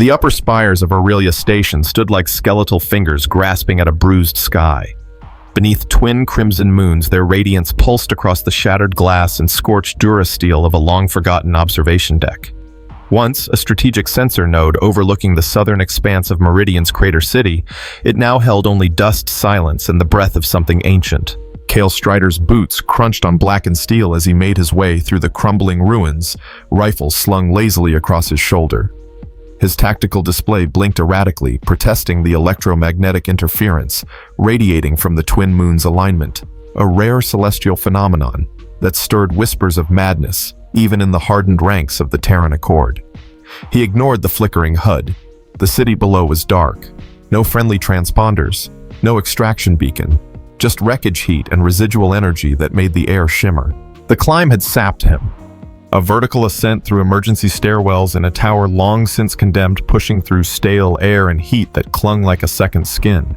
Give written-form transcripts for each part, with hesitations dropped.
The upper spires of Aurelia Station stood like skeletal fingers grasping at a bruised sky. Beneath twin crimson moons, their radiance pulsed across the shattered glass and scorched durasteel of a long-forgotten observation deck. Once a strategic sensor node overlooking the southern expanse of Meridian's crater city, it now held only dust, silence, and the breath of something ancient. Kael Strider's boots crunched on blackened steel as he made his way through the crumbling ruins, rifle slung lazily across his shoulder. His tactical display blinked erratically, protesting the electromagnetic interference radiating from the twin moons' alignment, a rare celestial phenomenon that stirred whispers of madness even in the hardened ranks of the Terran Accord. He ignored the flickering HUD. The city below was dark. No friendly transponders, no extraction beacon, just wreckage heat and residual energy that made the air shimmer. The climb had sapped him. A vertical ascent through emergency stairwells in a tower long since condemned, pushing through stale air and heat that clung like a second skin.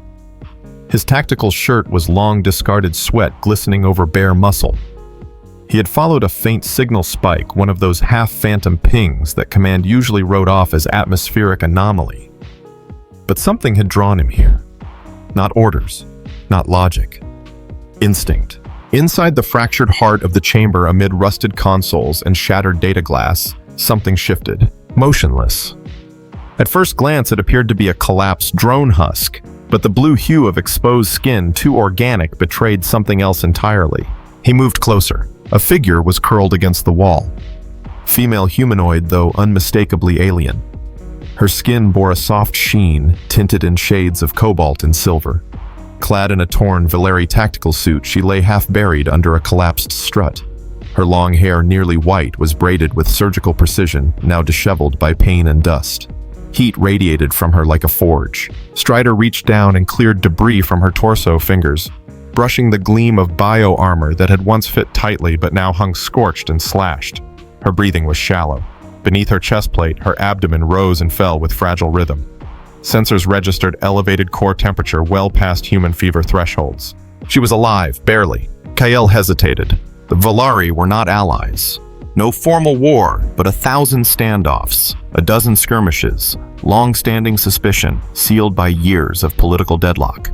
His tactical shirt was long discarded sweat glistening over bare muscle. He had followed a faint signal spike, one of those half-phantom pings that command usually wrote off as atmospheric anomaly. But something had drawn him here. Not orders, not logic. Instinct. Inside the fractured heart of the chamber, amid rusted consoles and shattered data glass, something shifted, motionless. At first glance, it appeared to be a collapsed drone husk, but the blue hue of exposed skin, too organic, betrayed something else entirely. He moved closer. A figure was curled against the wall. Female humanoid, though unmistakably alien. Her skin bore a soft sheen, tinted in shades of cobalt and silver. Clad in a torn Valeri tactical suit, she lay half-buried under a collapsed strut. Her long hair, nearly white, was braided with surgical precision, now disheveled by pain and dust. Heat radiated from her like a forge. Strider reached down and cleared debris from her torso fingers, brushing the gleam of bio-armor that had once fit tightly but now hung scorched and slashed. Her breathing was shallow. Beneath her chest plate, her abdomen rose and fell with fragile rhythm. Sensors registered elevated core temperature well past human fever thresholds. She was alive, barely. Kael hesitated. The Valeri were not allies. No formal war, but 1,000 standoffs, a dozen skirmishes, long-standing suspicion, sealed by years of political deadlock.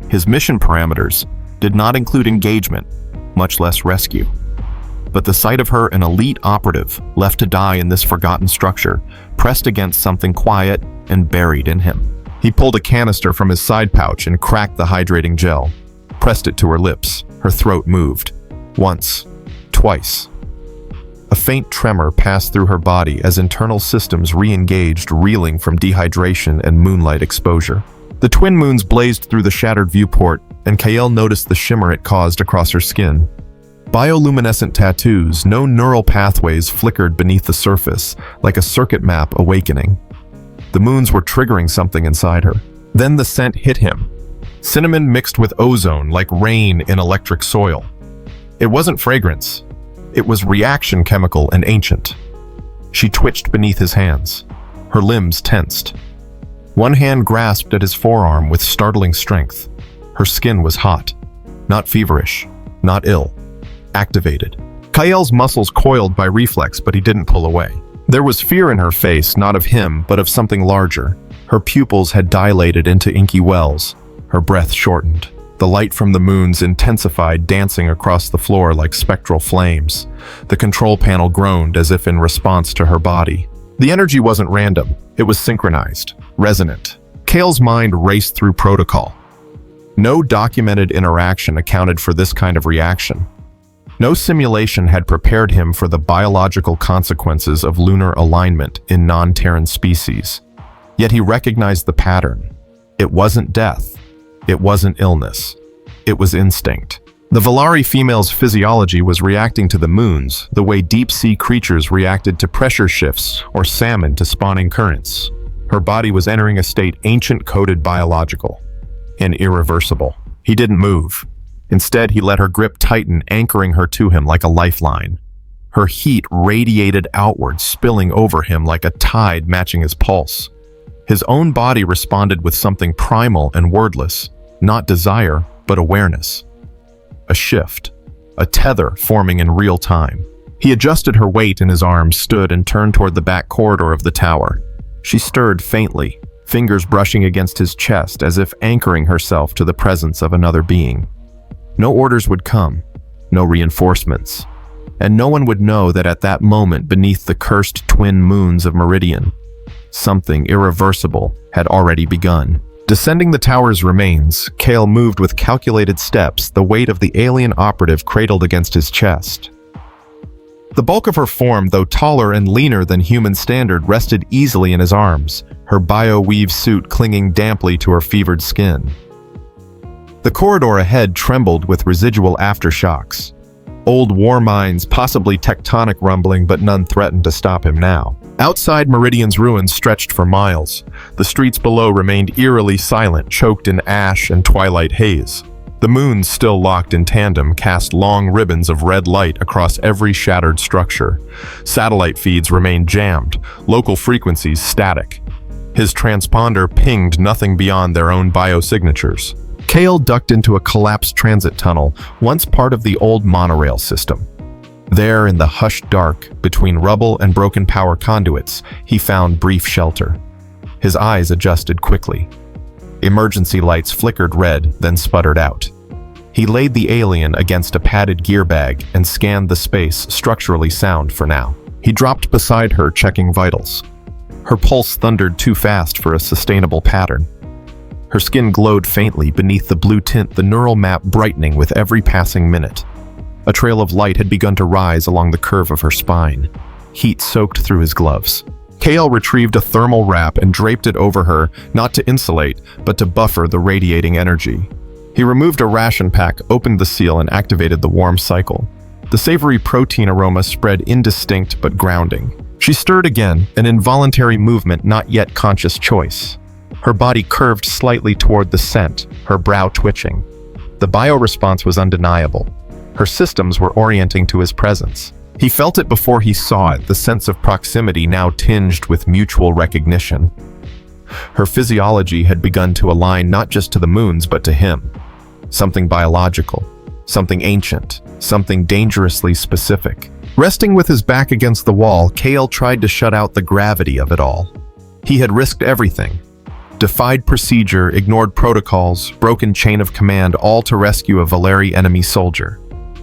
His mission parameters did not include engagement, much less rescue. But the sight of her, an elite operative, left to die in this forgotten structure, pressed against something quiet and buried in him. He pulled a canister from his side pouch and cracked the hydrating gel, pressed it to her lips. Her throat moved. Once, twice. A faint tremor passed through her body as internal systems re-engaged, reeling from dehydration and moonlight exposure. The twin moons blazed through the shattered viewport, and Kael noticed the shimmer it caused across her skin. Bioluminescent tattoos, no neural pathways flickered beneath the surface, like a circuit map awakening. The moons were triggering something inside her. Then the scent hit him. Cinnamon mixed with ozone, like rain in electric soil. It wasn't fragrance. It was reaction chemical and ancient. She twitched beneath his hands. Her limbs tensed. One hand grasped at his forearm with startling strength. Her skin was hot. Not feverish. Not ill. Activated. Kael's muscles coiled by reflex, but he didn't pull away. There was fear in her face, not of him, but of something larger. Her pupils had dilated into inky wells. Her breath shortened. The light from the moons intensified, dancing across the floor like spectral flames. The control panel groaned as if in response to her body. The energy wasn't random. It was synchronized, resonant. Kael's mind raced through protocol. No documented interaction accounted for this kind of reaction. No simulation had prepared him for the biological consequences of lunar alignment in non-Terran species. Yet he recognized the pattern. It wasn't death. It wasn't illness. It was instinct. The Valeri female's physiology was reacting to the moons the way deep-sea creatures reacted to pressure shifts or salmon to spawning currents. Her body was entering a state ancient-coded biological and irreversible. He didn't move. Instead, he let her grip tighten, anchoring her to him like a lifeline. Her heat radiated outward, spilling over him like a tide matching his pulse. His own body responded with something primal and wordless, not desire, but awareness. A shift, a tether forming in real time. He adjusted her weight in his arms, stood and turned toward the back corridor of the tower. She stirred faintly, fingers brushing against his chest as if anchoring herself to the presence of another being. No orders would come, no reinforcements, and no one would know that at that moment beneath the cursed twin moons of Meridian, something irreversible had already begun. Descending the tower's remains, Kael moved with calculated steps, the weight of the alien operative cradled against his chest. The bulk of her form, though taller and leaner than human standard, rested easily in his arms, her bio-weave suit clinging damply to her fevered skin. The corridor ahead trembled with residual aftershocks. Old war mines, possibly tectonic rumbling, but none threatened to stop him now. Outside, Meridian's ruins stretched for miles. The streets below remained eerily silent, choked in ash and twilight haze. The moons, still locked in tandem, cast long ribbons of red light across every shattered structure. Satellite feeds remained jammed, local frequencies static. His transponder pinged nothing beyond their own biosignatures. Kael ducked into a collapsed transit tunnel, once part of the old monorail system. There, in the hushed dark, between rubble and broken power conduits, he found brief shelter. His eyes adjusted quickly. Emergency lights flickered red, then sputtered out. He laid the alien against a padded gear bag and scanned the space, structurally sound for now. He dropped beside her, checking vitals. Her pulse thundered too fast for a sustainable pattern. Her skin glowed faintly beneath the blue tint, the neural map brightening with every passing minute. A trail of light had begun to rise along the curve of her spine. Heat soaked through his gloves. Kael retrieved a thermal wrap and draped it over her, not to insulate, but to buffer the radiating energy. He removed a ration pack, opened the seal, and activated the warm cycle. The savory protein aroma spread indistinct but grounding. She stirred again, an involuntary movement, not yet conscious choice. Her body curved slightly toward the scent, her brow twitching. The bioresponse was undeniable. Her systems were orienting to his presence. He felt it before he saw it, the sense of proximity now tinged with mutual recognition. Her physiology had begun to align not just to the moons, but to him. Something biological, something ancient, something dangerously specific. Resting with his back against the wall, Kael tried to shut out the gravity of it all. He had risked everything. Defied procedure, ignored protocols, broken chain of command, all to rescue a Valeri enemy soldier.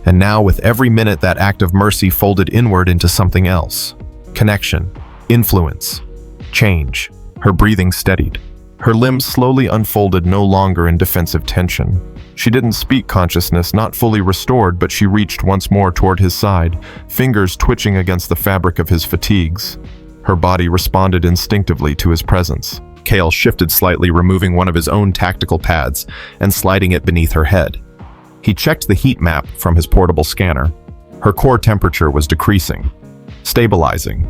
And now, with every minute, that act of mercy folded inward into something else. Connection, influence, change. Her breathing steadied. Her limbs slowly unfolded, no longer in defensive tension. She didn't speak consciousness, not fully restored, but she reached once more toward his side, fingers twitching against the fabric of his fatigues. Her body responded instinctively to his presence. Kael shifted slightly, removing one of his own tactical pads and sliding it beneath her head. He checked the heat map from his portable scanner. Her core temperature was decreasing, stabilizing,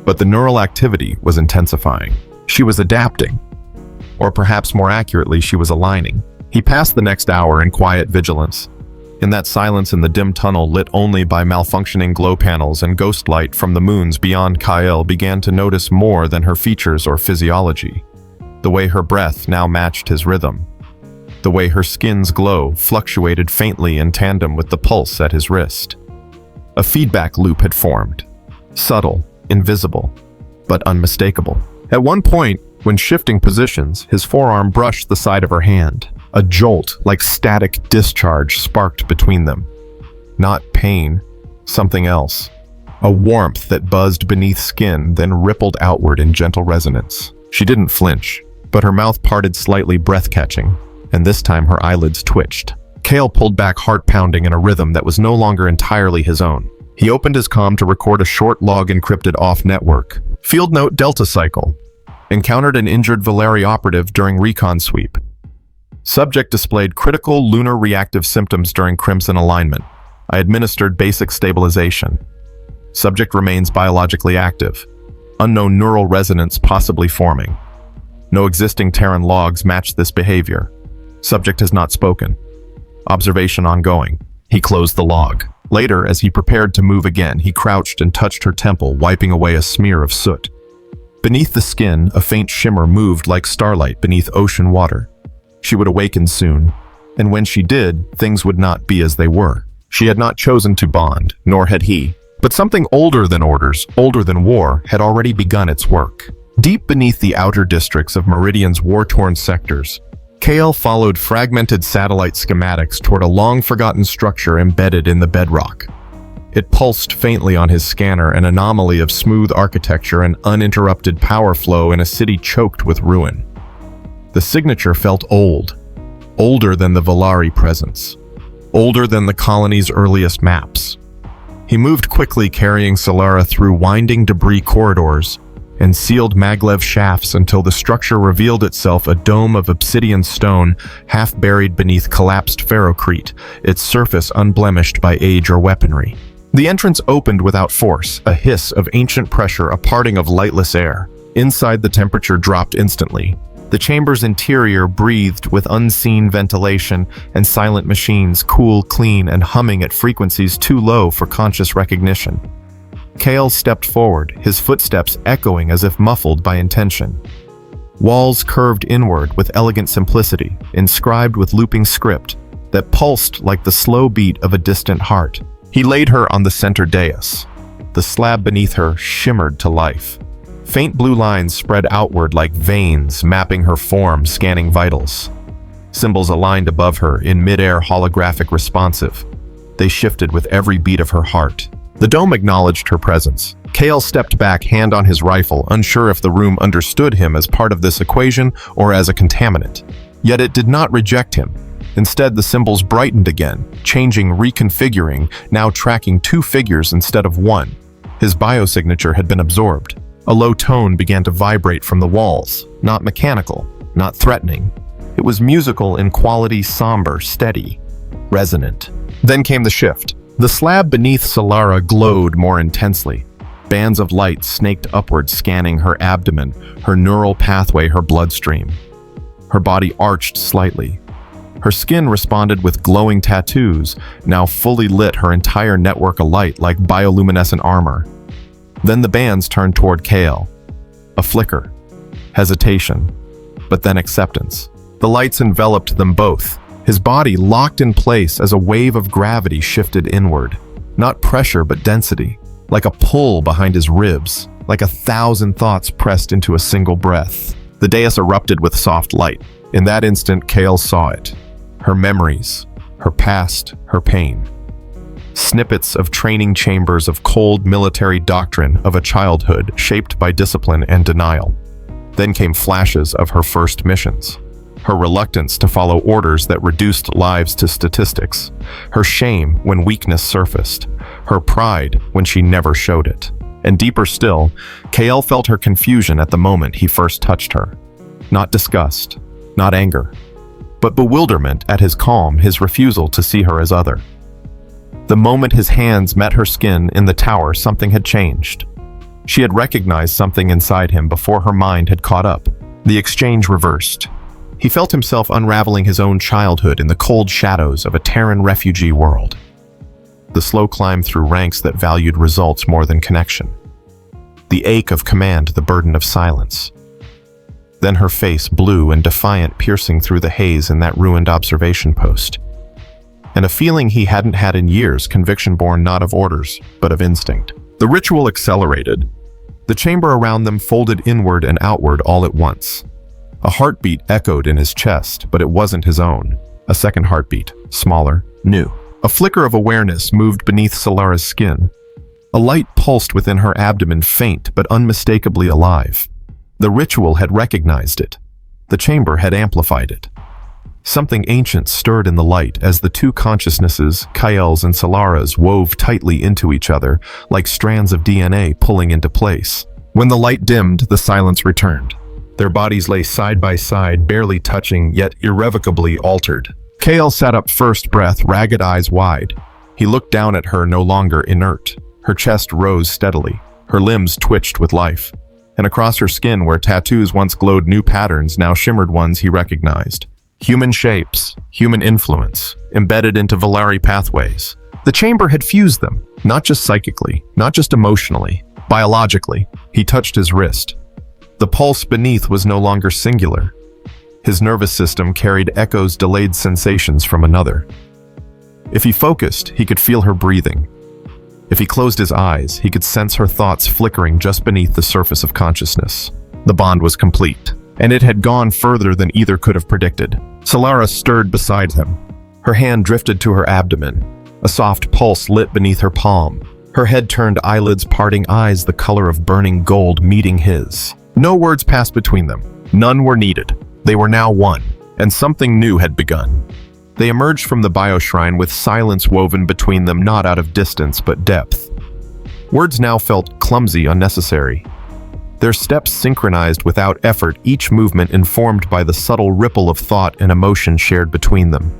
but the neural activity was intensifying. She was adapting, or perhaps more accurately, she was aligning. He passed the next hour in quiet vigilance. In that silence in the dim tunnel lit only by malfunctioning glow panels and ghost light from the moons beyond, Kael began to notice more than her features or physiology. The way her breath now matched his rhythm. The way her skin's glow fluctuated faintly in tandem with the pulse at his wrist. A feedback loop had formed. Subtle, invisible, but unmistakable. At one point, when shifting positions, his forearm brushed the side of her hand. A jolt, like static discharge, sparked between them. Not pain, something else. A warmth that buzzed beneath skin, then rippled outward in gentle resonance. She didn't flinch, but her mouth parted slightly, breath-catching, and this time her eyelids twitched. Kael pulled back, heart pounding in a rhythm that was no longer entirely his own. He opened his comm to record a short log encrypted off-network. Field note: Delta Cycle. Encountered an injured Valeri operative during recon sweep. Subject displayed critical lunar reactive symptoms during Crimson alignment. I administered basic stabilization. Subject remains biologically active. Unknown neural resonance possibly forming. No existing Terran logs match this behavior. Subject has not spoken. Observation ongoing. He closed the log. Later, as he prepared to move again, he crouched and touched her temple, wiping away a smear of soot. Beneath the skin, a faint shimmer moved like starlight beneath ocean water. She would awaken soon, and when she did, things would not be as they were. She had not chosen to bond, nor had he. But something older than orders, older than war, had already begun its work. Deep beneath the outer districts of Meridian's war-torn sectors, Kael followed fragmented satellite schematics toward a long-forgotten structure embedded in the bedrock. It pulsed faintly on his scanner, an anomaly of smooth architecture and uninterrupted power flow in a city choked with ruin. The signature felt old, older than the Volari presence, older than the colony's earliest maps. He moved quickly, carrying Solara through winding debris corridors and sealed maglev shafts until the structure revealed itself a dome of obsidian stone half buried beneath collapsed ferrocrete, its surface unblemished by age or weaponry. The entrance opened without force, a hiss of ancient pressure, a parting of lightless air. Inside, the temperature dropped instantly. The chamber's interior breathed with unseen ventilation and silent machines, cool, clean, and humming at frequencies too low for conscious recognition. Kael stepped forward, his footsteps echoing as if muffled by intention. Walls curved inward with elegant simplicity, inscribed with looping script that pulsed like the slow beat of a distant heart. He laid her on the center dais. The slab beneath her shimmered to life. Faint blue lines spread outward like veins, mapping her form, scanning vitals. Symbols aligned above her, in midair holographic responsive. They shifted with every beat of her heart. The dome acknowledged her presence. Kael stepped back, hand on his rifle, unsure if the room understood him as part of this equation or as a contaminant. Yet it did not reject him. Instead, the symbols brightened again, changing, reconfiguring, now tracking two figures instead of one. His biosignature had been absorbed. A low tone began to vibrate from the walls, not mechanical, not threatening. It was musical in quality, somber, steady, resonant. Then came the shift. The slab beneath Solara glowed more intensely. Bands of light snaked upward, scanning her abdomen, her neural pathway, her bloodstream. Her body arched slightly. Her skin responded with glowing tattoos, now fully lit, her entire network alight like bioluminescent armor. Then the bands turned toward Kael. A flicker, hesitation, but then acceptance. The lights enveloped them both. His body locked in place as a wave of gravity shifted inward. Not pressure, but density. Like a pull behind his ribs, like 1,000 thoughts pressed into a single breath. The dais erupted with soft light. In that instant, Kael saw it. Her memories, her past, her pain. Snippets of training chambers, of cold military doctrine, of a childhood shaped by discipline and denial. Then came flashes of her first missions. Her reluctance to follow orders that reduced lives to statistics. Her shame when weakness surfaced. Her pride when she never showed it. And deeper still, Kael felt her confusion at the moment he first touched her. Not disgust, not anger, but bewilderment at his calm, his refusal to see her as other. The moment his hands met her skin in the tower, something had changed. She had recognized something inside him before her mind had caught up. The exchange reversed. He felt himself unraveling his own childhood in the cold shadows of a Terran refugee world. The slow climb through ranks that valued results more than connection. The ache of command, the burden of silence. Then her face, blue and defiant, piercing through the haze in that ruined observation post. And a feeling he hadn't had in years, conviction born not of orders, but of instinct. The ritual accelerated. The chamber around them folded inward and outward all at once. A heartbeat echoed in his chest, but it wasn't his own. A second heartbeat, smaller, new. A flicker of awareness moved beneath Solara's skin. A light pulsed within her abdomen, faint but unmistakably alive. The ritual had recognized it. The chamber had amplified it. Something ancient stirred in the light as the two consciousnesses, Kael's and Solara's, wove tightly into each other, like strands of DNA pulling into place. When the light dimmed, the silence returned. Their bodies lay side by side, barely touching, yet irrevocably altered. Kael sat up first, breath, ragged eyes wide. He looked down at her, no longer inert. Her chest rose steadily. Her limbs twitched with life. And across her skin, where tattoos once glowed new patterns, now shimmered ones he recognized. Human shapes, human influence, embedded into Volari pathways. The chamber had fused them, not just psychically, not just emotionally, biologically. He touched his wrist. The pulse beneath was no longer singular. His nervous system carried echoes, delayed sensations from another. If he focused, he could feel her breathing. If he closed his eyes, he could sense her thoughts flickering just beneath the surface of consciousness. The bond was complete, and it had gone further than either could have predicted. Solara stirred beside him. Her hand drifted to her abdomen. A soft pulse lit beneath her palm. Her head turned, eyelids parting, eyes the color of burning gold meeting his. No words passed between them. None were needed. They were now one, and something new had begun. They emerged from the bioshrine with silence woven between them, not out of distance but depth. Words now felt clumsy, unnecessary. Their steps synchronized without effort, each movement informed by the subtle ripple of thought and emotion shared between them.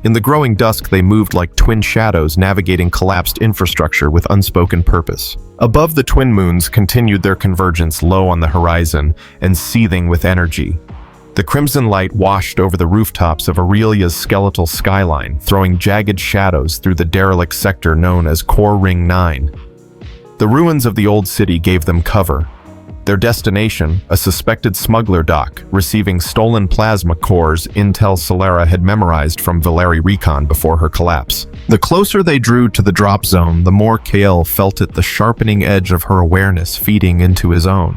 In the growing dusk, they moved like twin shadows navigating collapsed infrastructure with unspoken purpose. Above, the twin moons continued their convergence, low on the horizon and seething with energy. The crimson light washed over the rooftops of Aurelia's skeletal skyline, throwing jagged shadows through the derelict sector known as Core Ring 9. The ruins of the old city gave them cover. Their destination, a suspected smuggler dock, receiving stolen plasma cores intel Solara had memorized from Valeri recon before her collapse. The closer they drew to the drop zone, the more Kael felt it, the sharpening edge of her awareness feeding into his own.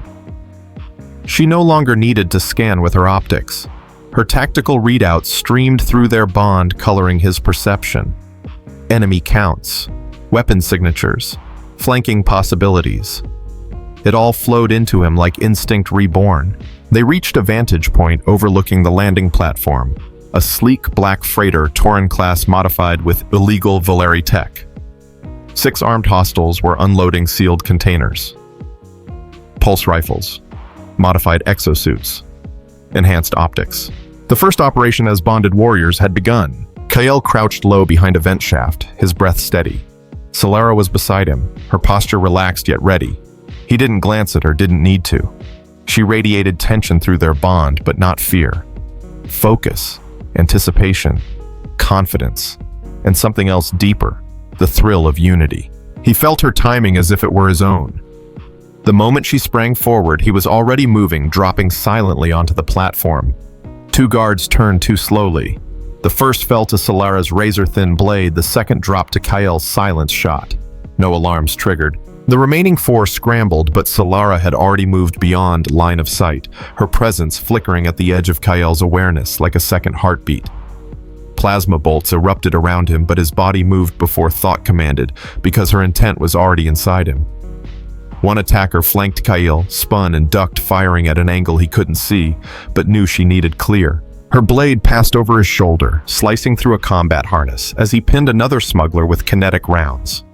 She no longer needed to scan with her optics. Her tactical readouts streamed through their bond, coloring his perception. Enemy counts, weapon signatures, flanking possibilities. It all flowed into him like instinct reborn. They reached a vantage point overlooking the landing platform, a sleek black freighter Terran class modified with illegal Valeri tech. 6 armed hostiles were unloading sealed containers. Pulse rifles, modified exosuits, enhanced optics. The first operation as bonded warriors had begun. Kael crouched low behind a vent shaft, his breath steady. Solara was beside him, her posture relaxed yet ready. He didn't glance at her, didn't need to. She radiated tension through their bond, but not fear. Focus, anticipation, confidence, and something else deeper, the thrill of unity. He felt her timing as if it were his own. The moment she sprang forward, he was already moving, dropping silently onto the platform. 2 guards turned too slowly. The first fell to Solara's razor-thin blade, the second dropped to Kael's silence shot. No alarms triggered. The remaining 4 scrambled, but Solara had already moved beyond line of sight, her presence flickering at the edge of Kael's awareness like a second heartbeat. Plasma bolts erupted around him, but his body moved before thought commanded, because her intent was already inside him. One attacker flanked Kael, spun and ducked, firing at an angle he couldn't see, but knew she needed clear. Her blade passed over his shoulder, slicing through a combat harness, as he pinned another smuggler with kinetic rounds.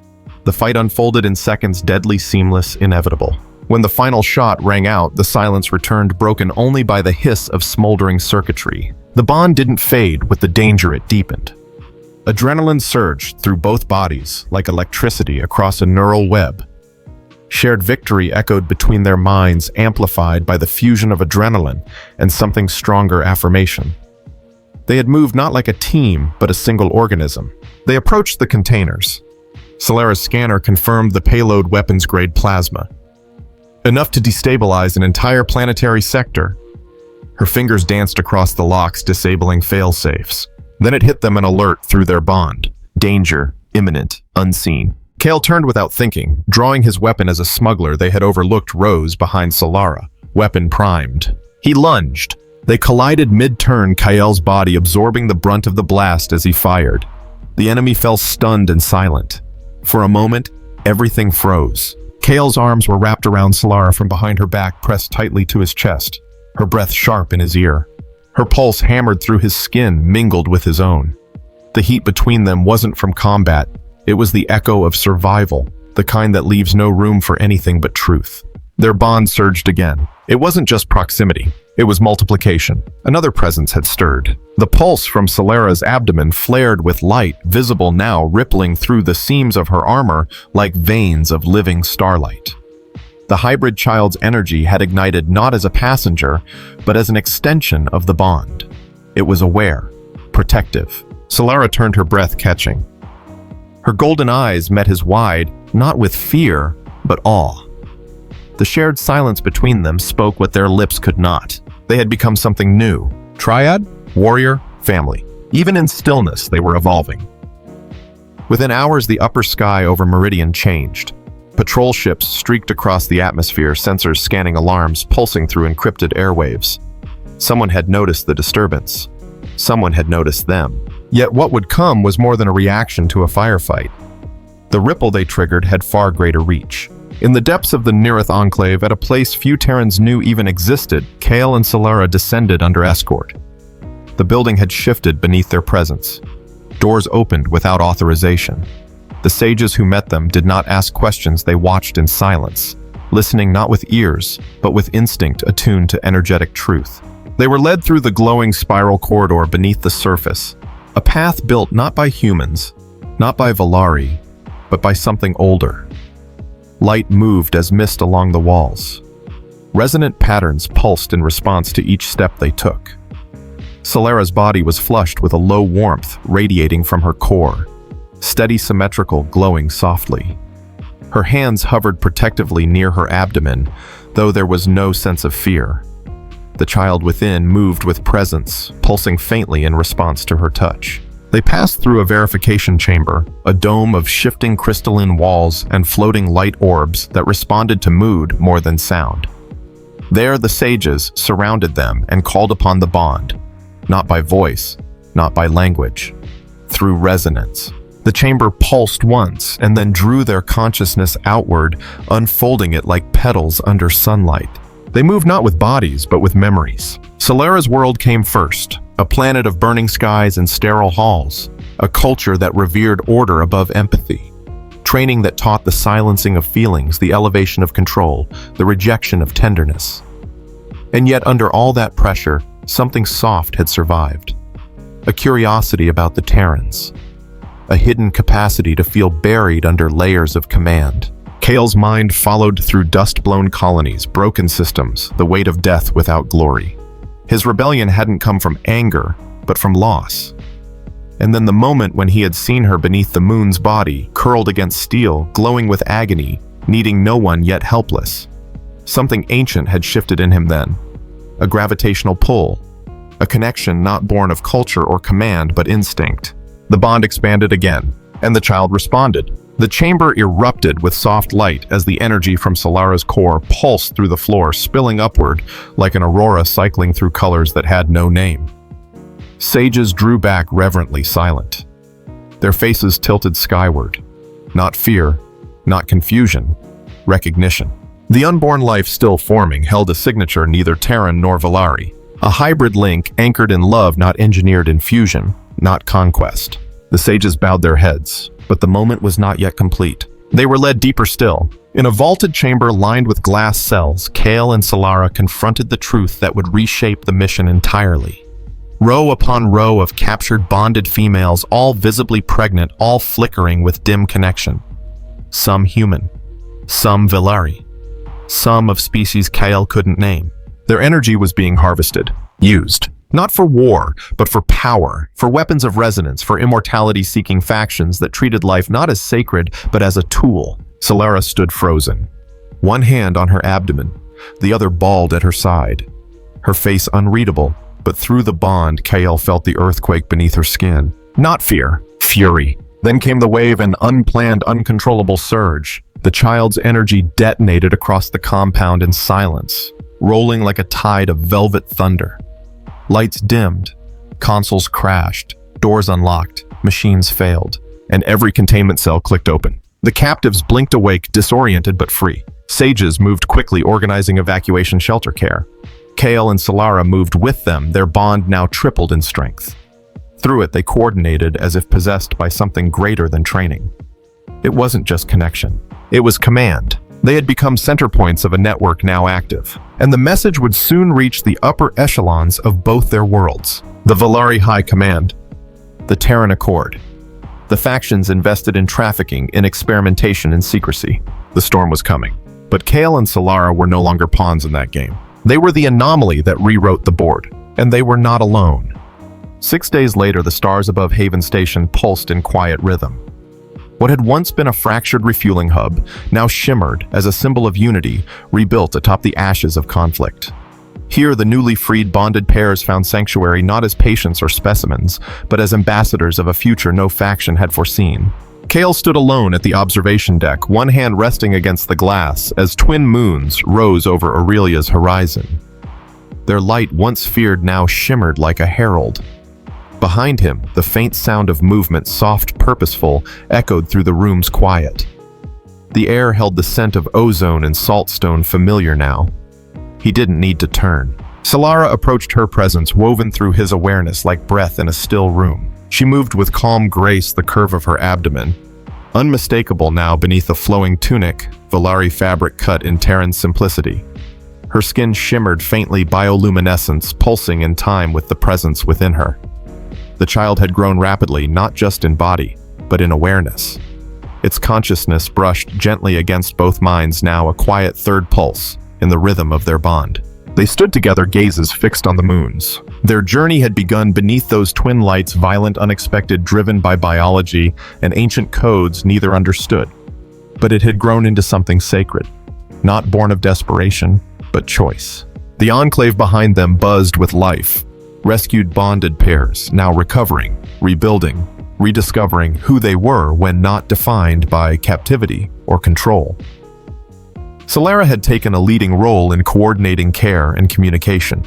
The fight unfolded in seconds, deadly, seamless, inevitable. When the final shot rang out, the silence returned, broken only by the hiss of smoldering circuitry. The bond didn't fade, with the danger it deepened. Adrenaline surged through both bodies, like electricity across a neural web. Shared victory echoed between their minds, amplified by the fusion of adrenaline and something stronger, affirmation. They had moved not like a team, but a single organism. They approached the containers. Solara's scanner confirmed the payload weapons-grade plasma, enough to destabilize an entire planetary sector. Her fingers danced across the locks, disabling fail-safes. Then it hit them, an alert through their bond. Danger, imminent, unseen. Kael turned without thinking, drawing his weapon as a smuggler they had overlooked rose behind Solara, weapon primed. He lunged. They collided mid-turn, Kael's body absorbing the brunt of the blast as he fired. The enemy fell stunned and silent. For a moment, everything froze. Kael's arms were wrapped around Solara from behind her back, pressed tightly to his chest, her breath sharp in his ear. Her pulse hammered through his skin, mingled with his own. The heat between them wasn't from combat. It was the echo of survival, the kind that leaves no room for anything but truth. Their bond surged again. It wasn't just proximity. It was multiplication. Another presence had stirred. The pulse from Solara's abdomen flared with light, visible now, rippling through the seams of her armor like veins of living starlight. The hybrid child's energy had ignited not as a passenger, but as an extension of the bond. It was aware, protective. Solara turned, her breath catching. Her golden eyes met his wide, not with fear, but awe. The shared silence between them spoke what their lips could not. They had become something new. Triad, warrior, family. Even in stillness, they were evolving. Within hours, the upper sky over Meridian changed. Patrol ships streaked across the atmosphere, sensors scanning alarms, pulsing through encrypted airwaves. Someone had noticed the disturbance. Someone had noticed them. Yet what would come was more than a reaction to a firefight. The ripple they triggered had far greater reach. In the depths of the Neareth Enclave, at a place few Terrans knew even existed, Kael and Solara descended under escort. The building had shifted beneath their presence. Doors opened without authorization. The sages who met them did not ask questions, they watched in silence, listening not with ears, but with instinct attuned to energetic truth. They were led through the glowing spiral corridor beneath the surface, a path built not by humans, not by Valari, but by something older. Light moved as mist along the walls. Resonant patterns pulsed in response to each step they took. Solara's body was flushed with a low warmth radiating from her core, steady, symmetrical, glowing softly. Her hands hovered protectively near her abdomen, though there was no sense of fear. The child within moved with presence, pulsing faintly in response to her touch. They passed through a verification chamber, a dome of shifting crystalline walls and floating light orbs that responded to mood more than sound. There, the sages surrounded them and called upon the bond, not by voice, not by language, through resonance. The chamber pulsed once and then drew their consciousness outward, unfolding it like petals under sunlight. They moved not with bodies, but with memories. Solara's world came first, a planet of burning skies and sterile halls, a culture that revered order above empathy, training that taught the silencing of feelings, the elevation of control, the rejection of tenderness. And yet, under all that pressure, something soft had survived. A curiosity about the Terrans, a hidden capacity to feel buried under layers of command. Kael's mind followed through dust-blown colonies, broken systems, the weight of death without glory. His rebellion hadn't come from anger, but from loss. And then the moment when he had seen her beneath the moon's body, curled against steel, glowing with agony, needing no one yet helpless. Something ancient had shifted in him then. A gravitational pull. A connection not born of culture or command, but instinct. The bond expanded again, and the child responded. The chamber erupted with soft light as the energy from Solara's core pulsed through the floor, spilling upward like an aurora cycling through colors that had no name. Sages drew back reverently silent, their faces tilted skyward. Not fear, not confusion, recognition. The unborn life still forming held a signature neither Terran nor Valari, a hybrid link anchored in love, not engineered in fusion, not conquest. The sages bowed their heads, but the moment was not yet complete. They were led deeper still. In a vaulted chamber lined with glass cells, Kael and Solara confronted the truth that would reshape the mission entirely. Row upon row of captured, bonded females, all visibly pregnant, all flickering with dim connection. Some human, some Valari, some of species Kael couldn't name. Their energy was being harvested, used. Not for war, but for power, for weapons of resonance, for immortality-seeking factions that treated life not as sacred, but as a tool. Solara stood frozen, one hand on her abdomen, the other balled at her side. Her face unreadable, but through the bond, Kael felt the earthquake beneath her skin. Not fear, fury. Then came the wave, an unplanned, uncontrollable surge. The child's energy detonated across the compound in silence, rolling like a tide of velvet thunder. Lights dimmed, consoles crashed, doors unlocked, machines failed, and every containment cell clicked open. The captives blinked awake, disoriented but free. Sages moved quickly, organizing evacuation shelter care. Kael and Solara moved with them, their bond now tripled in strength. Through it, they coordinated as if possessed by something greater than training. It wasn't just connection. It was command. They had become center points of a network now active, and the message would soon reach the upper echelons of both their worlds. The Valari High Command, the Terran Accord, the factions invested in trafficking, in experimentation, and secrecy. The storm was coming, but Kael and Solara were no longer pawns in that game. They were the anomaly that rewrote the board, and they were not alone. 6 days later, the stars above Haven Station pulsed in quiet rhythm. What had once been a fractured refueling hub now shimmered as a symbol of unity, rebuilt atop the ashes of conflict. Here, the newly freed bonded pairs found sanctuary not as patients or specimens, but as ambassadors of a future no faction had foreseen. Kael stood alone at the observation deck, one hand resting against the glass as twin moons rose over Aurelia's horizon. Their light, once feared, now shimmered like a herald. Behind him, the faint sound of movement, soft, purposeful, echoed through the room's quiet. The air held the scent of ozone and saltstone, familiar now. He didn't need to turn. Solara approached her presence, woven through his awareness like breath in a still room. She moved with calm grace, the curve of her abdomen. Unmistakable now beneath a flowing tunic, Valari fabric cut in Terran simplicity. Her skin shimmered faintly, bioluminescence pulsing in time with the presence within her. The child had grown rapidly, not just in body, but in awareness. Its consciousness brushed gently against both minds, now a quiet third pulse in the rhythm of their bond. They stood together, gazes fixed on the moons. Their journey had begun beneath those twin lights, violent, unexpected, driven by biology and ancient codes neither understood. But it had grown into something sacred, not born of desperation, but choice. The enclave behind them buzzed with life. Rescued bonded pairs, now recovering, rebuilding, rediscovering who they were when not defined by captivity or control. Solara had taken a leading role in coordinating care and communication.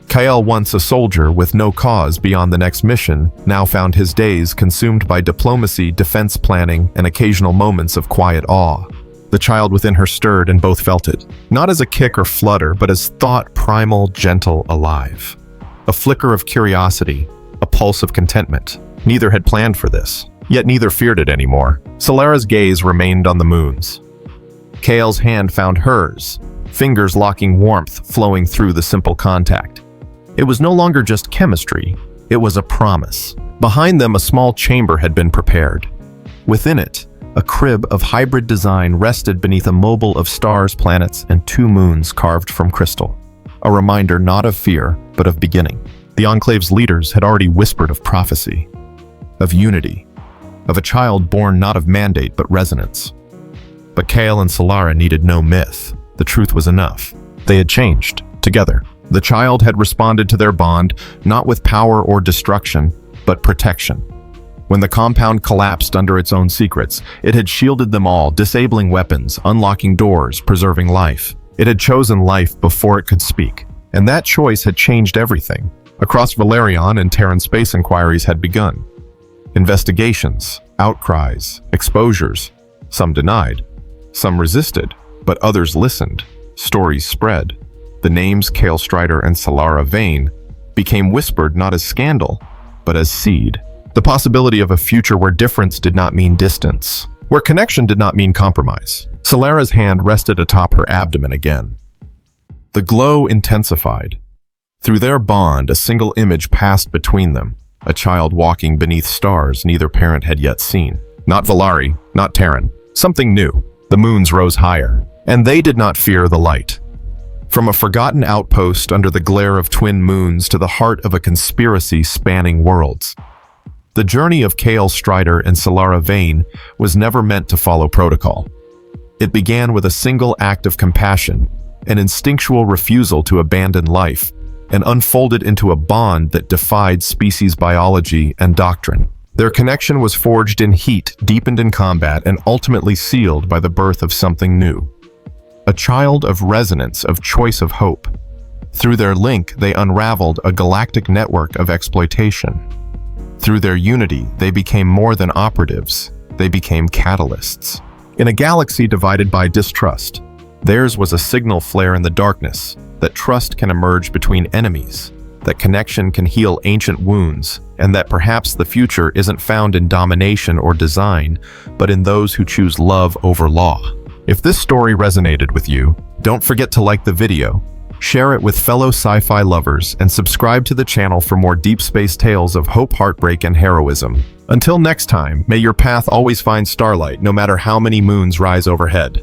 Kael, once a soldier with no cause beyond the next mission, now found his days consumed by diplomacy, defense planning, and occasional moments of quiet awe. The child within her stirred, and both felt it, not as a kick or flutter, but as thought, primal, gentle, alive. A flicker of curiosity, a pulse of contentment. Neither had planned for this, yet neither feared it anymore. Solara's gaze remained on the moons. Kael's hand found hers, fingers locking, warmth flowing through the simple contact. It was no longer just chemistry, it was a promise. Behind them, a small chamber had been prepared. Within it, a crib of hybrid design rested beneath a mobile of stars, planets, and 2 moons carved from crystal. A reminder not of fear, but of beginning. The Enclave's leaders had already whispered of prophecy, of unity, of a child born not of mandate but resonance. But Kael and Solara needed no myth. The truth was enough. They had changed, together. The child had responded to their bond, not with power or destruction, but protection. When the compound collapsed under its own secrets, it had shielded them all, disabling weapons, unlocking doors, preserving life. It had chosen life before it could speak, and that choice had changed everything. Across Valerion and Terran space inquiries had begun. Investigations, outcries, exposures. Some denied, some resisted, but others listened. Stories spread. The names Kael Strider and Solara Vane became whispered not as scandal, but as seed. The possibility of a future where difference did not mean distance, where connection did not mean compromise. Solara's hand rested atop her abdomen again. The glow intensified. Through their bond, a single image passed between them, a child walking beneath stars neither parent had yet seen. Not Valari, not Terran, something new. The moons rose higher, and they did not fear the light. From a forgotten outpost under the glare of twin moons to the heart of a conspiracy spanning worlds. The journey of Kael Strider and Solara Vane was never meant to follow protocol. It began with a single act of compassion, an instinctual refusal to abandon life, and unfolded into a bond that defied species biology and doctrine. Their connection was forged in heat, deepened in combat, and ultimately sealed by the birth of something new. A child of resonance, of choice, of hope. Through their link, they unraveled a galactic network of exploitation. Through their unity, they became more than operatives. They became catalysts. In a galaxy divided by distrust, theirs was a signal flare in the darkness, that trust can emerge between enemies, that connection can heal ancient wounds, and that perhaps the future isn't found in domination or design, but in those who choose love over law. If this story resonated with you, don't forget to like the video, share it with fellow sci-fi lovers, and subscribe to the channel for more deep space tales of hope, heartbreak, and heroism. Until next time, may your path always find starlight, no matter how many moons rise overhead.